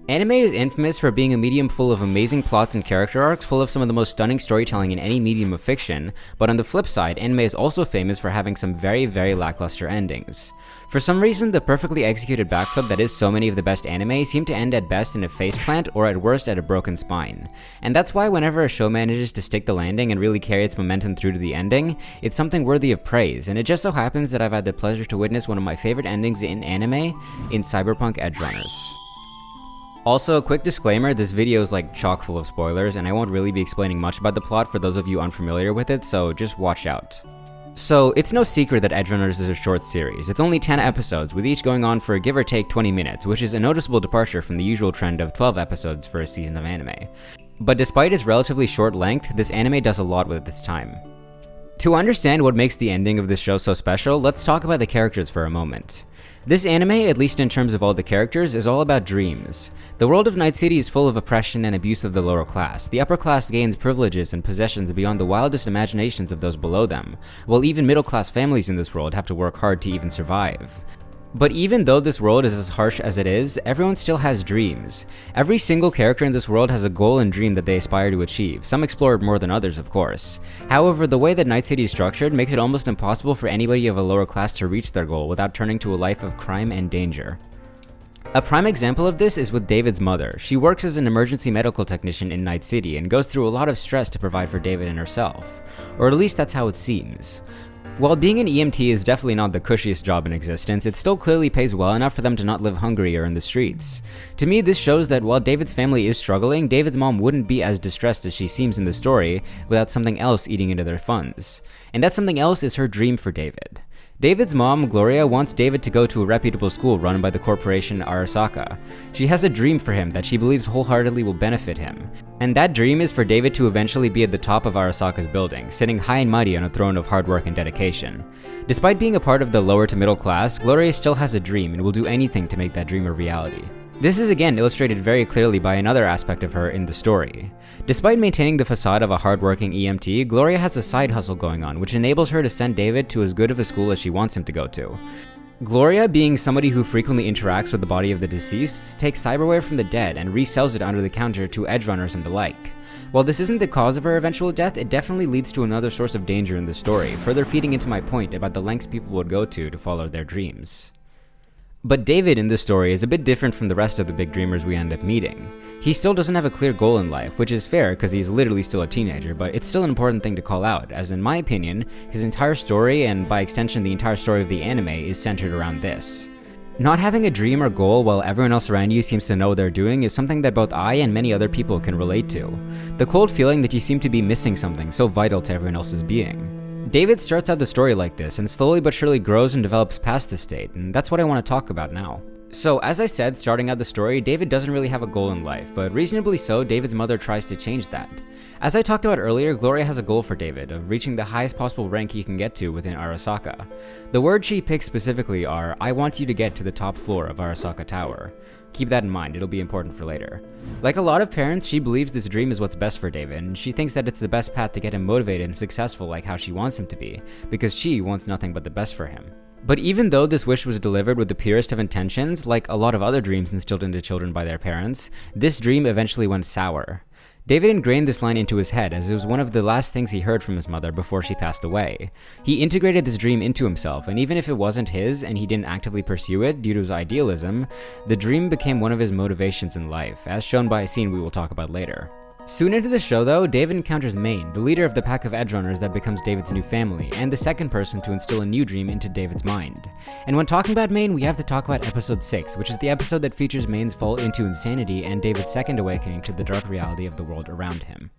Anime is infamous for being a medium full of amazing plots and character arcs, full of some of the most stunning storytelling in any medium of fiction, but on the flip side, anime is also famous for having some very, very lackluster endings. For some reason, the perfectly executed backflip that is so many of the best anime seem to end at best in a faceplant or at worst at a broken spine. And that's why whenever a show manages to stick the landing and really carry its momentum through to the ending, it's something worthy of praise, and it just so happens that I've had the pleasure to witness one of my favorite endings in anime in Cyberpunk Edgerunners. Also, a quick disclaimer, this video is like chock full of spoilers, and I won't really be explaining much about the plot for those of you unfamiliar with it, so just watch out. So, it's no secret that Edgerunners is a short series. It's only 10 episodes, with each going on for give or take 20 minutes, which is a noticeable departure from the usual trend of 12 episodes for a season of anime. But despite its relatively short length, this anime does a lot with its time. To understand what makes the ending of this show so special, let's talk about the characters for a moment. This anime, at least in terms of all the characters, is all about dreams. The world of Night City is full of oppression and abuse of the lower class. The upper class gains privileges and possessions beyond the wildest imaginations of those below them, while even middle-class families in this world have to work hard to even survive. But even though this world is as harsh as it is, everyone still has dreams. Every single character in this world has a goal and dream that they aspire to achieve. Some explore it more than others, of course. However, the way that Night City is structured makes it almost impossible for anybody of a lower class to reach their goal without turning to a life of crime and danger. A prime example of this is with David's mother. She works as an emergency medical technician in Night City and goes through a lot of stress to provide for David and herself. Or at least that's how it seems. While being an EMT is definitely not the cushiest job in existence, it still clearly pays well enough for them to not live hungry or in the streets. To me, this shows that while David's family is struggling, David's mom wouldn't be as distressed as she seems in the story without something else eating into their funds. And that something else is her dream for David. David's mom, Gloria, wants David to go to a reputable school run by the corporation Arasaka. She has a dream for him that she believes wholeheartedly will benefit him. And that dream is for David to eventually be at the top of Arasaka's building, sitting high and mighty on a throne of hard work and dedication. Despite being a part of the lower to middle class, Gloria still has a dream and will do anything to make that dream a reality. This is again illustrated very clearly by another aspect of her in the story. Despite maintaining the facade of a hardworking EMT, Gloria has a side hustle going on, which enables her to send David to as good of a school as she wants him to go to. Gloria, being somebody who frequently interacts with the body of the deceased, takes cyberware from the dead and resells it under the counter to edgerunners and the like. While this isn't the cause of her eventual death, it definitely leads to another source of danger in the story, further feeding into my point about the lengths people would go to follow their dreams. But David in this story is a bit different from the rest of the big dreamers we end up meeting. He still doesn't have a clear goal in life, which is fair because he's literally still a teenager, but it's still an important thing to call out, as in my opinion, his entire story, and by extension the entire story of the anime, is centered around this. Not having a dream or goal while everyone else around you seems to know what they're doing is something that both I and many other people can relate to. The cold feeling that you seem to be missing something so vital to everyone else's being. David starts out the story like this and slowly but surely grows and develops past this state, and that's what I want to talk about now. So, as I said, starting out the story, David doesn't really have a goal in life, but reasonably so, David's mother tries to change that. As I talked about earlier, Gloria has a goal for David, of reaching the highest possible rank he can get to within Arasaka. The words she picks specifically are, "I want you to get to the top floor of Arasaka Tower." Keep that in mind, it'll be important for later. Like a lot of parents, she believes this dream is what's best for David, and she thinks that it's the best path to get him motivated and successful like how she wants him to be, because she wants nothing but the best for him. But even though this wish was delivered with the purest of intentions, like a lot of other dreams instilled into children by their parents, this dream eventually went sour. David ingrained this line into his head as it was one of the last things he heard from his mother before she passed away. He integrated this dream into himself, and even if it wasn't his and he didn't actively pursue it due to his idealism, the dream became one of his motivations in life, as shown by a scene we will talk about later. Soon into the show though, David encounters Maine, the leader of the pack of edgerunners that becomes David's new family, and the second person to instill a new dream into David's mind. And when talking about Maine, we have to talk about episode 6, which is the episode that features Maine's fall into insanity and David's second awakening to the dark reality of the world around him.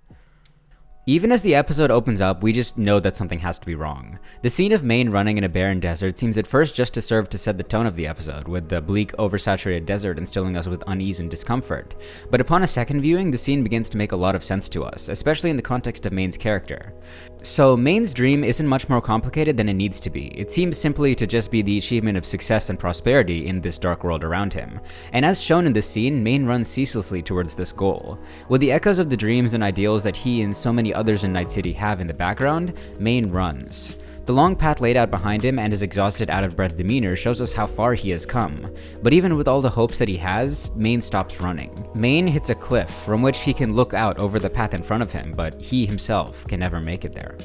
Even as the episode opens up, we just know that something has to be wrong. The scene of Maine running in a barren desert seems at first just to serve to set the tone of the episode, with the bleak, oversaturated desert instilling us with unease and discomfort. But upon a second viewing, the scene begins to make a lot of sense to us, especially in the context of Maine's character. So Maine's dream isn't much more complicated than it needs to be. It seems simply to just be the achievement of success and prosperity in this dark world around him. And as shown in this scene, Maine runs ceaselessly towards this goal. With the echoes of the dreams and ideals that he and so many others in Night City have in the background, Maine runs. The long path laid out behind him and his exhausted, out-of-breath demeanor shows us how far he has come. But even with all the hopes that he has, Maine stops running. Maine hits a cliff from which he can look out over the path in front of him, but he himself can never make it there.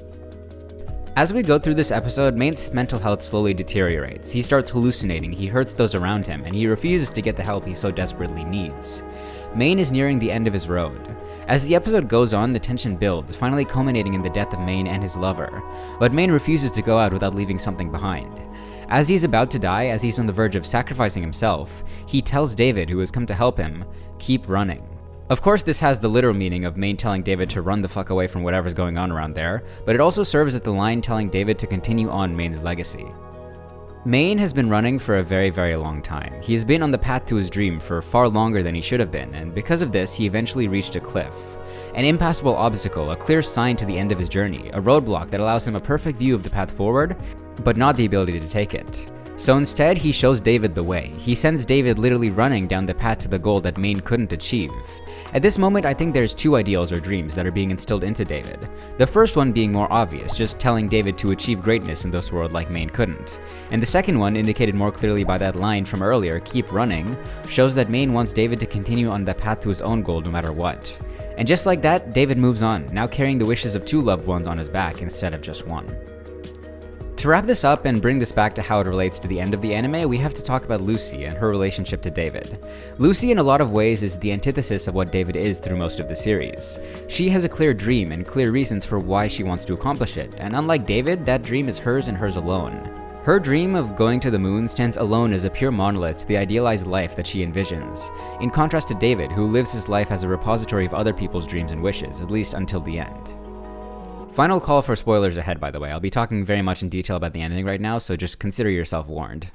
As we go through this episode, Maine's mental health slowly deteriorates. He starts hallucinating, he hurts those around him, and he refuses to get the help he so desperately needs. Maine is nearing the end of his road. As the episode goes on, the tension builds, finally culminating in the death of Maine and his lover. But Maine refuses to go out without leaving something behind. As he's about to die, as he's on the verge of sacrificing himself, he tells David, who has come to help him, keep running. Of course, this has the literal meaning of Maine telling David to run the fuck away from whatever's going on around there, but it also serves as the line telling David to continue on Maine's legacy. Maine has been running for a very, very long time. He has been on the path to his dream for far longer than he should have been, and because of this, he eventually reached a cliff. An impassable obstacle, a clear sign to the end of his journey, a roadblock that allows him a perfect view of the path forward, but not the ability to take it. So instead, he shows David the way. He sends David literally running down the path to the goal that Maine couldn't achieve. At this moment, I think there's two ideals or dreams that are being instilled into David. The first one being more obvious, just telling David to achieve greatness in this world like Maine couldn't. And the second one, indicated more clearly by that line from earlier, keep running, shows that Maine wants David to continue on that path to his own goal no matter what. And just like that, David moves on, now carrying the wishes of two loved ones on his back instead of just one. To wrap this up and bring this back to how it relates to the end of the anime, we have to talk about Lucy and her relationship to David. Lucy in a lot of ways is the antithesis of what David is through most of the series. She has a clear dream and clear reasons for why she wants to accomplish it, and unlike David, that dream is hers and hers alone. Her dream of going to the moon stands alone as a pure monolith to the idealized life that she envisions, in contrast to David, who lives his life as a repository of other people's dreams and wishes, at least until the end. Final call for spoilers ahead, by the way. I'll be talking very much in detail about the ending right now, so just consider yourself warned.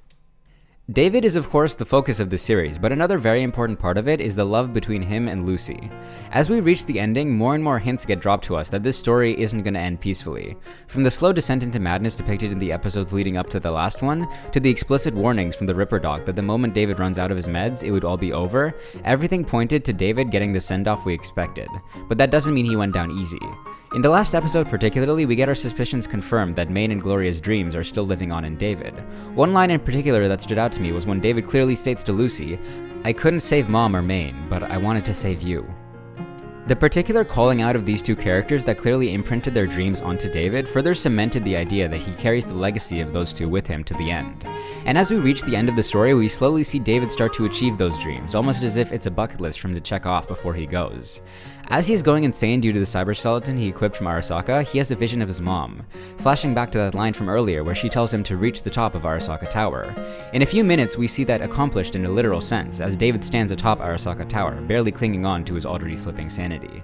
David is of course the focus of the series, but another very important part of it is the love between him and Lucy. As we reach the ending, more and more hints get dropped to us that this story isn't going to end peacefully. From the slow descent into madness depicted in the episodes leading up to the last one, to the explicit warnings from the Ripper Doc that the moment David runs out of his meds, it would all be over, everything pointed to David getting the send-off we expected. But that doesn't mean he went down easy. In the last episode particularly, we get our suspicions confirmed that Maine and Gloria's dreams are still living on in David. One line in particular that stood out to me was when David clearly states to Lucy, "I couldn't save Mom or Maine, but I wanted to save you." The particular calling out of these two characters that clearly imprinted their dreams onto David further cemented the idea that he carries the legacy of those two with him to the end. And as we reach the end of the story, we slowly see David start to achieve those dreams, almost as if it's a bucket list for him to check off before he goes. As he is going insane due to the cyber skeleton he equipped from Arasaka, he has a vision of his mom, flashing back to that line from earlier where she tells him to reach the top of Arasaka Tower. In a few minutes, we see that accomplished in a literal sense, as David stands atop Arasaka Tower, barely clinging on to his already slipping sanity.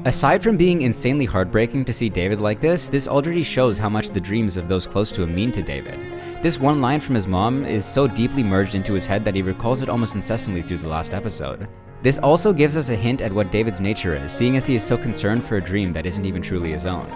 Aside from being insanely heartbreaking to see David like this already shows how much the dreams of those close to him mean to David. This one line from his mom is so deeply merged into his head that he recalls it almost incessantly through the last episode. This also gives us a hint at what David's nature is, seeing as he is so concerned for a dream that isn't even truly his own.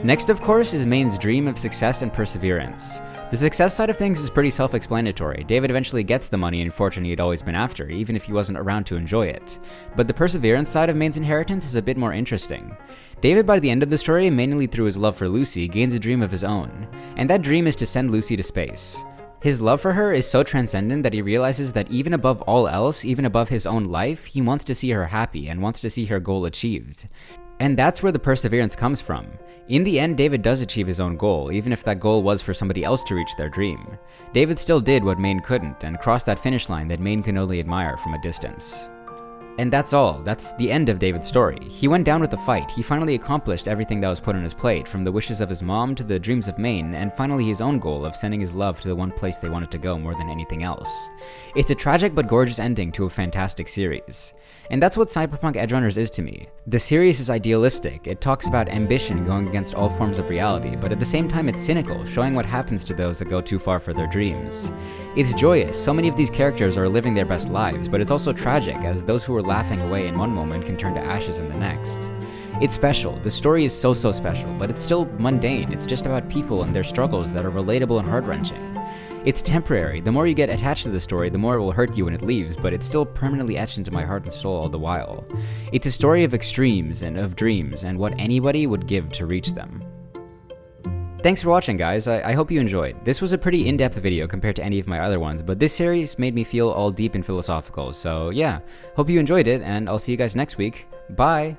Next, of course, is Maine's dream of success and perseverance. The success side of things is pretty self-explanatory. David eventually gets the money and fortune he had always been after, even if he wasn't around to enjoy it. But the perseverance side of Maine's inheritance is a bit more interesting. David, by the end of the story, mainly through his love for Lucy, gains a dream of his own, and that dream is to send Lucy to space. His love for her is so transcendent that he realizes that even above all else, even above his own life, he wants to see her happy and wants to see her goal achieved. And that's where the perseverance comes from. In the end, David does achieve his own goal, even if that goal was for somebody else to reach their dream. David still did what Maine couldn't, and crossed that finish line that Maine can only admire from a distance. And that's all. That's the end of David's story. He went down with the fight. He finally accomplished everything that was put on his plate, from the wishes of his mom to the dreams of Maine, and finally his own goal of sending his love to the one place they wanted to go more than anything else. It's a tragic but gorgeous ending to a fantastic series. And that's what Cyberpunk Edgerunners is to me. The series is idealistic. It talks about ambition going against all forms of reality, but at the same time it's cynical, showing what happens to those that go too far for their dreams. It's joyous. So many of these characters are living their best lives, but it's also tragic, as those who are laughing away in one moment can turn to ashes in the next. It's special. The story is so special, but it's still mundane. It's just about people and their struggles that are relatable and heart-wrenching. It's temporary. The more you get attached to the story, the more it will hurt you when it leaves, but it's still permanently etched into my heart and soul all the while. It's a story of extremes and of dreams and what anybody would give to reach them. Thanks for watching, guys. I hope you enjoyed. This was a pretty in-depth video compared to any of my other ones, but this series made me feel all deep and philosophical. So yeah, hope you enjoyed it, and I'll see you guys next week. Bye!